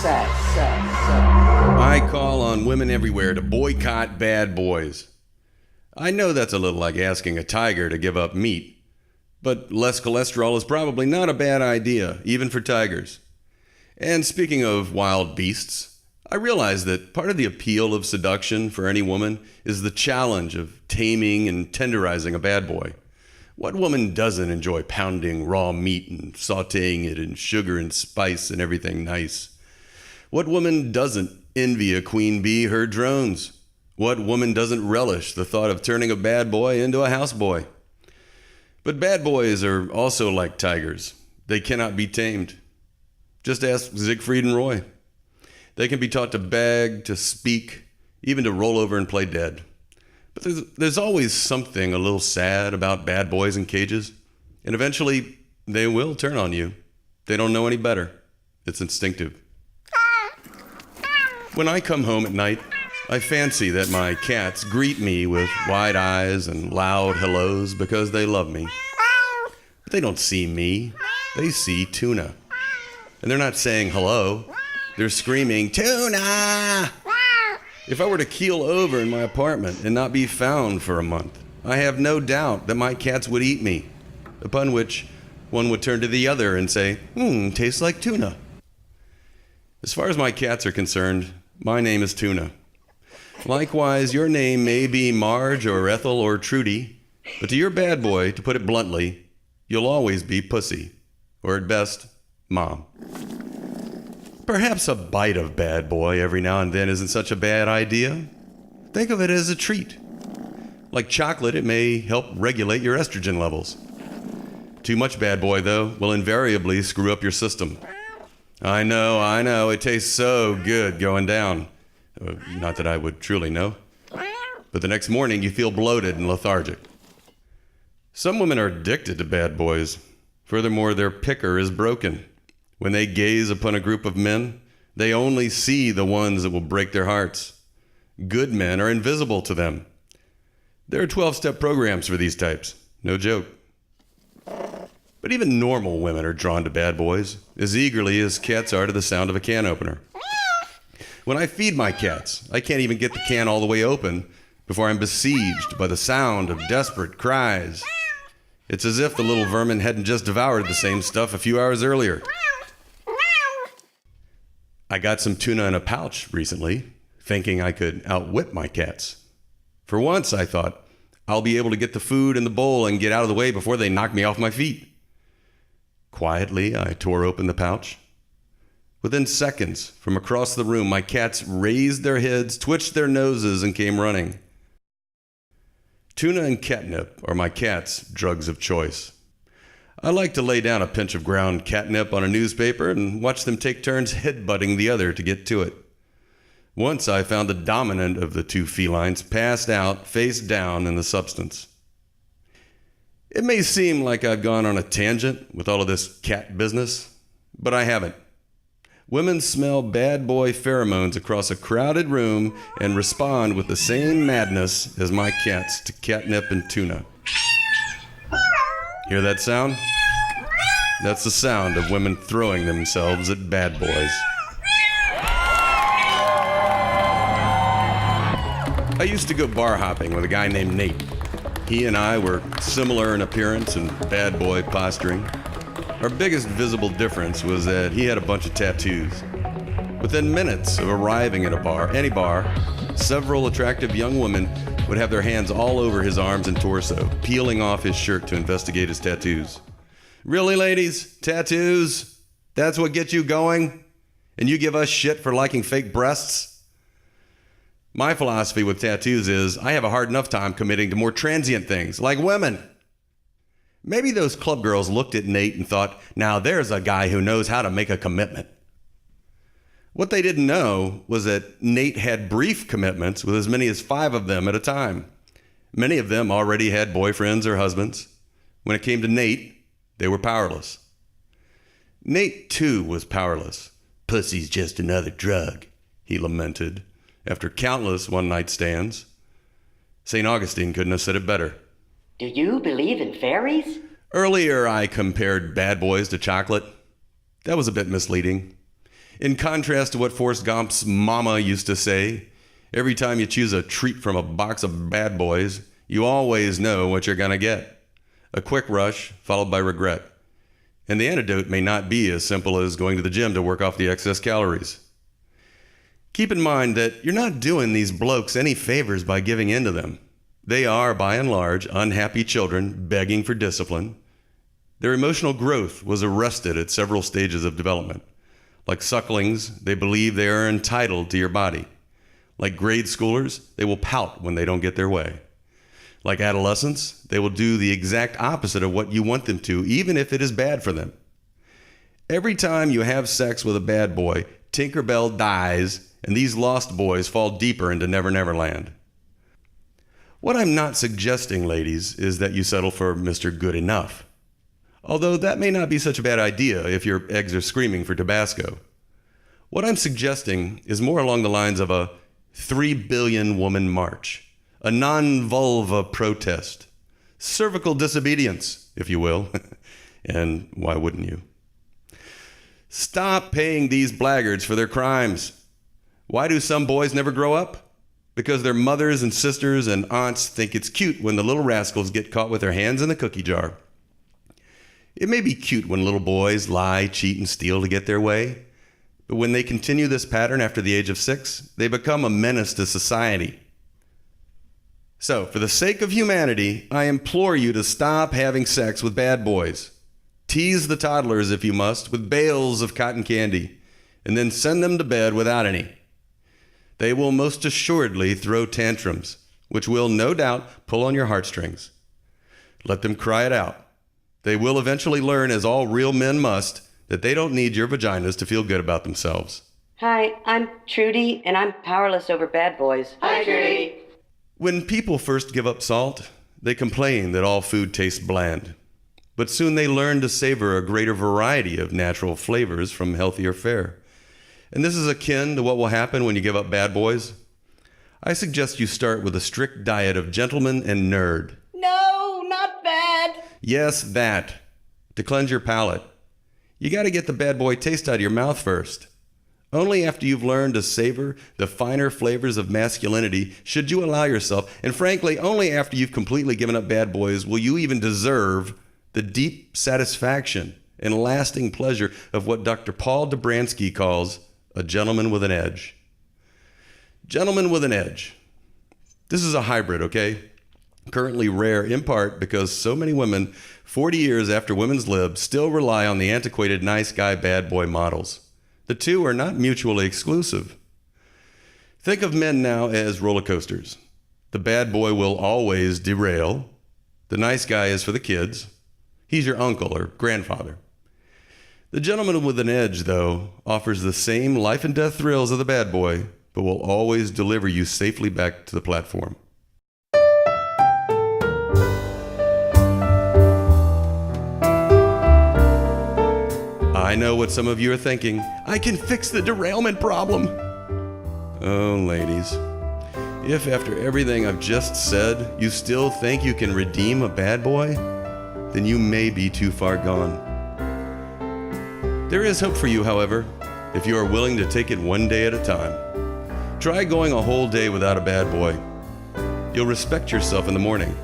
I call on women everywhere to boycott bad boys. I know that's a little like asking a tiger to give up meat, but less cholesterol is probably not a bad idea, even for tigers. And speaking of wild beasts, I realize that part of the appeal of seduction for any woman is the challenge of taming and tenderizing a bad boy. What woman doesn't enjoy pounding raw meat and sautéing it in sugar and spice and everything nice? What woman doesn't envy a queen bee her drones? What woman doesn't relish the thought of turning a bad boy into a houseboy? But bad boys are also like tigers. They cannot be tamed. Just ask Siegfried and Roy. They can be taught to beg, to speak, even to roll over and play dead. But there's always something a little sad about bad boys in cages. And eventually, they will turn on you. They don't know any better. It's instinctive. When I come home at night, I fancy that my cats greet me with wide eyes and loud hellos because they love me. But they don't see me. They see Tuna. And they're not saying hello. They're screaming, "Tuna!" If I were to keel over in my apartment and not be found for a month, I have no doubt that my cats would eat me, upon which one would turn to the other and say, tastes like tuna. As far as my cats are concerned, my name is Tuna. Likewise, your name may be Marge or Ethel or Trudy, but to your bad boy, to put it bluntly, you'll always be Pussy, or at best, Mom. Perhaps a bite of bad boy every now and then isn't such a bad idea. Think of it as a treat. Like chocolate, it may help regulate your estrogen levels. Too much bad boy, though, will invariably screw up your system. I know, it tastes so good going down. Not that I would truly know. But the next morning, you feel bloated and lethargic. Some women are addicted to bad boys. Furthermore, their picker is broken. When they gaze upon a group of men, they only see the ones that will break their hearts. Good men are invisible to them. There are 12-step programs for these types. No joke. But even normal women are drawn to bad boys as eagerly as cats are to the sound of a can opener. When I feed my cats, I can't even get the can all the way open before I'm besieged by the sound of desperate cries. It's as if the little vermin hadn't just devoured the same stuff a few hours earlier. I got some tuna in a pouch recently, thinking I could outwit my cats. For once, I thought, I'll be able to get the food in the bowl and get out of the way before they knock me off my feet. Quietly, I tore open the pouch. Within seconds, from across the room, my cats raised their heads, twitched their noses, and came running. Tuna and catnip are my cats' drugs of choice. I like to lay down a pinch of ground catnip on a newspaper and watch them take turns headbutting the other to get to it. Once I found the dominant of the two felines passed out, face down in the substance. It may seem like I've gone on a tangent with all of this cat business, but I haven't. Women smell bad boy pheromones across a crowded room and respond with the same madness as my cats to catnip and tuna. Hear that sound? That's the sound of women throwing themselves at bad boys. I used to go bar hopping with a guy named Nate. He and I were similar in appearance and bad boy posturing. Our biggest visible difference was that he had a bunch of tattoos. Within minutes of arriving at a bar, any bar, several attractive young women would have their hands all over his arms and torso, peeling off his shirt to investigate his tattoos. Really, ladies? Tattoos? That's what gets you going? And you give us shit for liking fake breasts? My philosophy with tattoos is I have a hard enough time committing to more transient things, like women. Maybe those club girls looked at Nate and thought, now there's a guy who knows how to make a commitment. What they didn't know was that Nate had brief commitments with as many as 5 of them at a time. Many of them already had boyfriends or husbands. When it came to Nate, they were powerless. Nate, too, was powerless. Pussy's just another drug, he lamented, after countless one-night stands. St. Augustine couldn't have said it better. Do you believe in fairies? Earlier, I compared bad boys to chocolate. That was a bit misleading. In contrast to what Forrest Gump's mama used to say, every time you choose a treat from a box of Bad Boys, you always know what you're going to get. A quick rush followed by regret. And the antidote may not be as simple as going to the gym to work off the excess calories. Keep in mind that you're not doing these blokes any favors by giving in to them. They are, by and large, unhappy children begging for discipline. Their emotional growth was arrested at several stages of development. Like sucklings, they believe they are entitled to your body. Like grade schoolers, they will pout when they don't get their way. Like adolescents, they will do the exact opposite of what you want them to, even if it is bad for them. Every time you have sex with a bad boy, Tinkerbell dies, and these lost boys fall deeper into Never Never Land. What I'm not suggesting, ladies, is that you settle for Mr. Good Enough. Although that may not be such a bad idea if your eggs are screaming for Tabasco. What I'm suggesting is more along the lines of a 3 billion woman march, a non-vulva protest, cervical disobedience, if you will. And why wouldn't you? Stop paying these blackguards for their crimes. Why do some boys never grow up? Because their mothers and sisters and aunts think it's cute when the little rascals get caught with their hands in the cookie jar. It may be cute when little boys lie, cheat, and steal to get their way, but when they continue this pattern after the age of 6, they become a menace to society. So, for the sake of humanity, I implore you to stop having sex with bad boys. Tease the toddlers, if you must, with bales of cotton candy, and then send them to bed without any. They will most assuredly throw tantrums, which will, no doubt, pull on your heartstrings. Let them cry it out. They will eventually learn, as all real men must, that they don't need your vaginas to feel good about themselves. Hi, I'm Trudy, and I'm powerless over bad boys. Hi, Trudy. When people first give up salt, they complain that all food tastes bland. But soon they learn to savor a greater variety of natural flavors from healthier fare. And this is akin to what will happen when you give up bad boys. I suggest you start with a strict diet of gentleman and nerd. No, not bad. Yes, that. To cleanse your palate. You got to get the bad boy taste out of your mouth first. Only after you've learned to savor the finer flavors of masculinity should you allow yourself, and frankly, only after you've completely given up bad boys will you even deserve the deep satisfaction and lasting pleasure of what Dr. Paul Dobransky calls a gentleman with an edge. Gentleman with an edge. This is a hybrid, okay? Currently rare in part because so many women, 40 years after women's lib, still rely on the antiquated nice guy bad boy models. The two are not mutually exclusive. Think of men now as roller coasters. The bad boy will always derail. The nice guy is for the kids. He's your uncle or grandfather. The gentleman with an edge, though, offers the same life and death thrills of the bad boy, but will always deliver you safely back to the platform. I know what some of you are thinking. I can fix the derailment problem. Oh, ladies. If after everything I've just said, you still think you can redeem a bad boy, then you may be too far gone. There is hope for you, however, if you are willing to take it one day at a time. Try going a whole day without a bad boy. You'll respect yourself in the morning,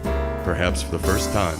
perhaps for the first time.